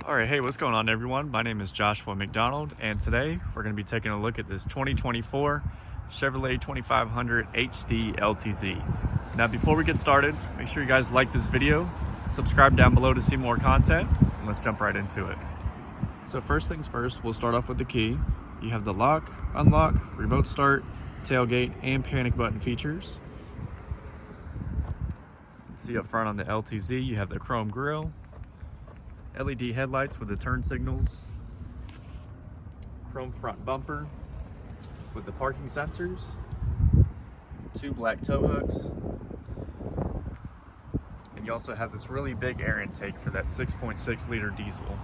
All right, hey, what's going on, everyone? My name is Joshua McDonald, and today we're going to be taking a look at this 2024 Chevrolet 2500HD LTZ. Now, before we get started, make sure you guys like this video, subscribe down below to see more content, and let's jump right into it. So first things first, we'll start off with the key. You have the lock, unlock, remote start, tailgate, and panic button features. See up front on the LTZ, you have the chrome grille, LED headlights with the turn signals, chrome front bumper with the parking sensors, 2 black tow hooks, and you also have this really big air intake for that 6.6 liter diesel.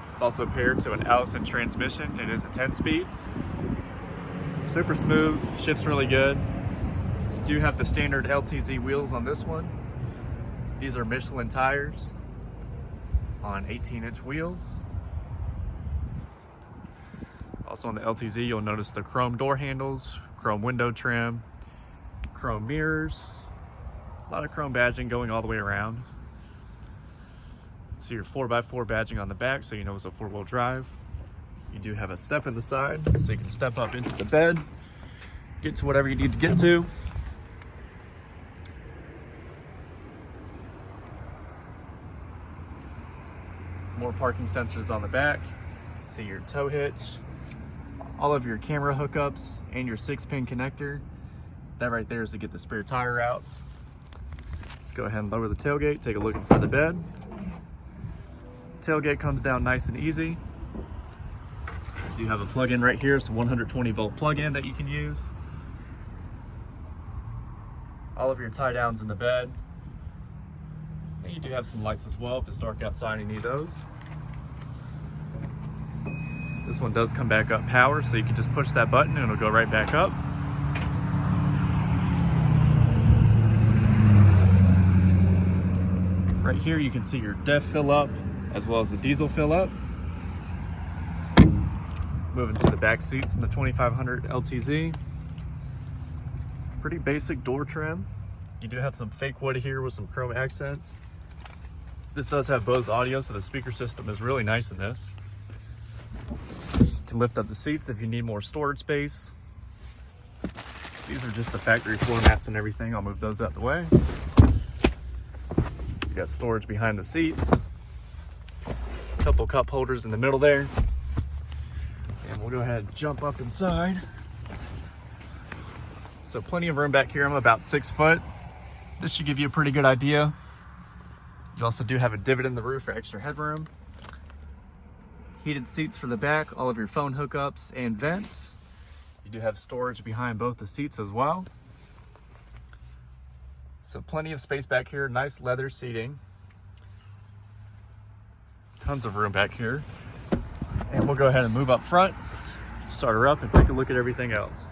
It's also paired to an Allison transmission. It is a 10-speed, super smooth, shifts really good. You do have the standard LTZ wheels on this one. These are Michelin tires on 18-inch wheels. Also on the LTZ, you'll notice the chrome door handles, chrome window trim, chrome mirrors, a lot of chrome badging going all the way around. See your 4x4 badging on the back, so you know it's a 4-wheel drive. You do have a step in the side, so you can step up into the bed, get to whatever you need to get to. More parking sensors on the back. You can see your tow hitch, all of your camera hookups, and your 6-pin connector. That right there is to get the spare tire out. Let's go ahead and lower the tailgate, take a look inside the bed. Tailgate comes down nice and easy. You do have a plug-in right here, so 120 volt plug-in that you can use. All of your tie downs in the bed. And you do have some lights as well if it's dark outside and you need those. This one does come back up power, so you can just push that button and it'll go right back up. Right here you can see your DEF fill up as well as the diesel fill up. Moving to the back seats in the 2500 LTZ. Pretty basic door trim. You do have some fake wood here with some chrome accents. This does have Bose audio, so the speaker system is really nice in this. You can lift up the seats if you need more storage space. These are just the factory floor mats and everything. I'll move those out the way. You got storage behind the seats. A couple cup holders in the middle there. And we'll go ahead and jump up inside. So plenty of room back here. I'm about 6 foot. This should give you a pretty good idea. You also do have a divot in the roof for extra headroom. Heated seats for the back, all of your phone hookups and vents. You do have storage behind both the seats as well. So plenty of space back here, nice leather seating. Tons of room back here. And we'll go ahead and move up front, start her up, and take a look at everything else.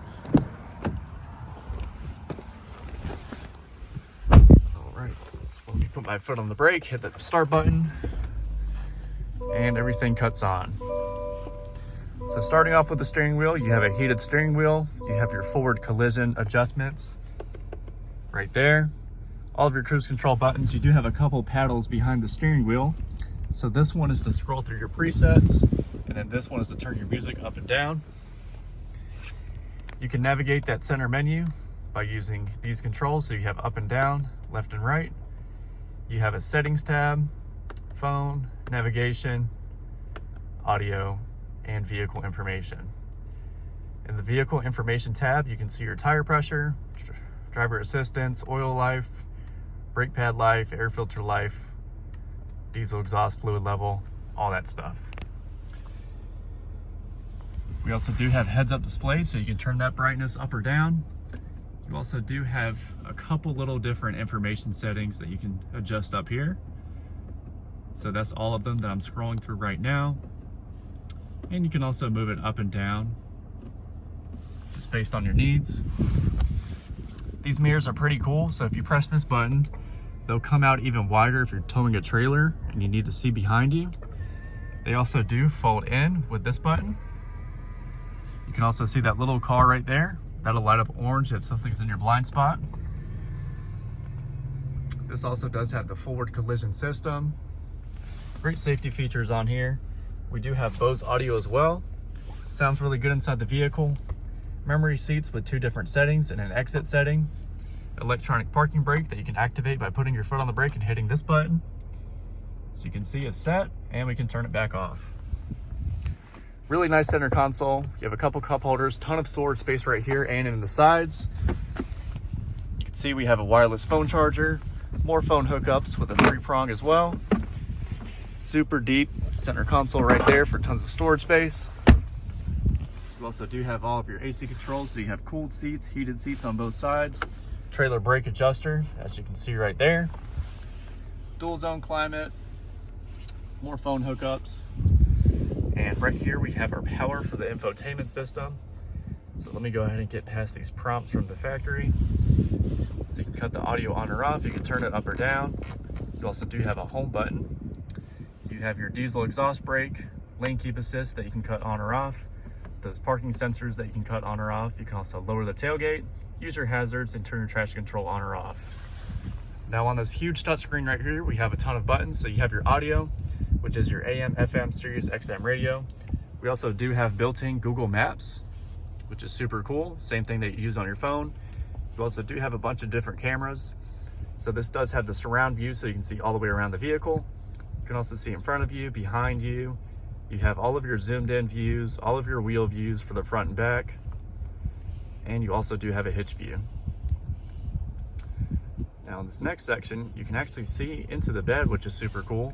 Let me put my foot on the brake, hit the start button, and everything cuts on. So starting off with the steering wheel, you have a heated steering wheel. You have your forward collision adjustments right there. All of your cruise control buttons. You do have a couple paddles behind the steering wheel. So this one is to scroll through your presets, and then this one is to turn your music up and down. You can navigate that center menu by using these controls. So you have up and down, left and right. You have a settings tab, phone, navigation, audio, and vehicle information. In the vehicle information tab, you can see your tire pressure, driver assistance, oil life, brake pad life, air filter life, diesel exhaust fluid level, all that stuff. We also do have heads-up display, so you can turn that brightness up or down. You also do have a couple little different information settings that you can adjust up here. So that's all of them that I'm scrolling through right now. And you can also move it up and down, just based on your needs. These mirrors are pretty cool, so if you press this button, they'll come out even wider if you're towing a trailer and you need to see behind you. They also do fold in with this button. You can also see that little car right there. That'll light up orange if something's in your blind spot. This also does have the forward collision system. Great safety features on here. We do have Bose audio as well. Sounds really good inside the vehicle. Memory seats with 2 different settings and an exit setting. Electronic parking brake that you can activate by putting your foot on the brake and hitting this button. So you can see it's set and we can turn it back off. Really nice center console. You have a couple cup holders, ton of storage space right here and in the sides. You can see we have a wireless phone charger, more phone hookups with a 3-prong as well. Super deep center console right there for tons of storage space. You also do have all of your AC controls, so you have cooled seats, heated seats on both sides, trailer brake adjuster, as you can see right there, dual zone climate, more phone hookups, and right here we have our power for the infotainment system. So let me go ahead and get past these prompts from the factory. So you can cut the audio on or off, you can turn it up or down. You also do have a home button. You have your diesel exhaust brake, lane keep assist that you can cut on or off, those parking sensors that you can cut on or off. You can also lower the tailgate, use your hazards, and turn your traction control on or off. Now on this huge touchscreen right here, we have a ton of buttons. So you have your audio, which is your AM, FM, Sirius XM radio. We also do have built-in Google Maps, which is super cool. Same thing that you use on your phone. You also do have a bunch of different cameras. So this does have the surround view, so you can see all the way around the vehicle. You can also see in front of you, behind you. You have all of your zoomed in views, all of your wheel views for the front and back. And you also do have a hitch view. Now in this next section, you can actually see into the bed, which is super cool.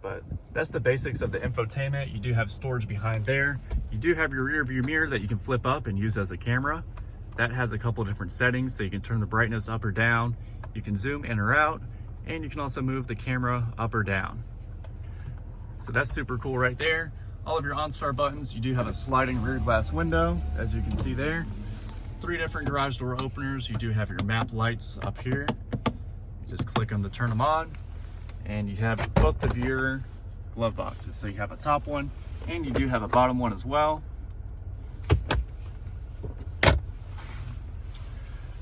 But that's the basics of the infotainment. You do have storage behind there. You do have your rear view mirror that you can flip up and use as a camera. That has a couple different settings, so you can turn the brightness up or down. You can zoom in or out, and you can also move the camera up or down. So that's super cool right there. All of your OnStar buttons. You do have a sliding rear glass window, as you can see there. 3 different garage door openers. You do have your map lights up here. You just click them to turn them on. And you have both of your glove boxes. So you have a top one, and you do have a bottom one as well.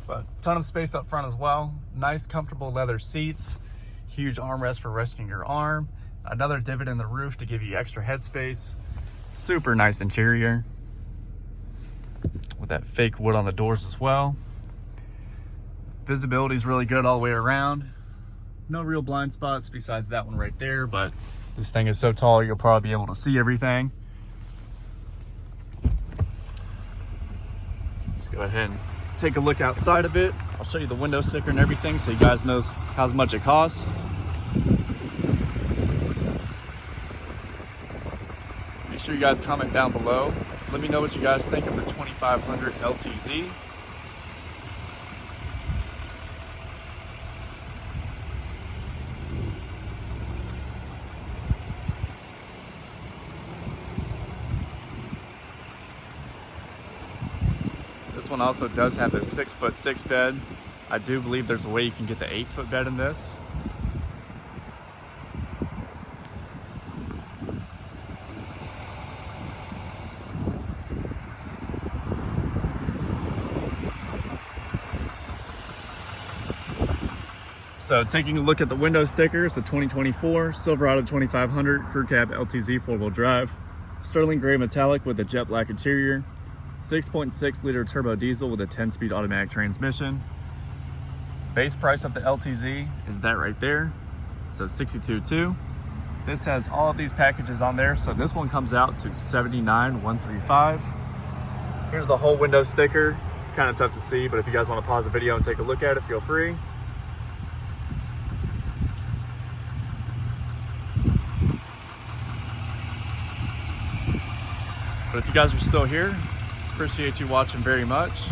But ton of space up front as well. Nice comfortable leather seats, huge armrest for resting your arm, another divot in the roof to give you extra headspace. Super nice interior with that fake wood on the doors as well. Visibility is really good all the way around. No real blind spots besides that one right there, but this thing is so tall you'll probably be able to see everything. Let's go ahead and take a look outside of it. I'll show you the window sticker and everything so you guys know how much it costs. Make sure you guys comment down below. Let me know what you guys think of the 2500 LTZ. This one also does have a 6'6" bed. I do believe there's a way you can get the 8-foot bed in this. So taking a look at the window sticker, it's a 2024 Silverado 2500 Crew Cab LTZ 4-wheel drive. Sterling gray metallic with a jet black interior. 6.6 liter turbo diesel with a 10-speed automatic transmission. Base price of the LTZ is that right there, so $62,200. This has all of these packages on there, so this one comes out to $79,135. Here's the whole window sticker. Kind of tough to see, but if you guys want to pause the video and take a look at it, feel free. But if you guys are still here, appreciate you watching very much.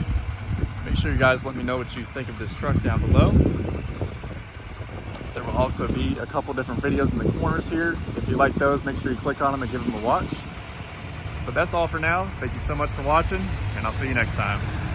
Make sure you guys let me know what you think of this truck down below. There will also be a couple different videos in the corners here. If you like those, make sure you click on them and give them a watch. But that's all for now. Thank you so much for watching, and I'll see you next time.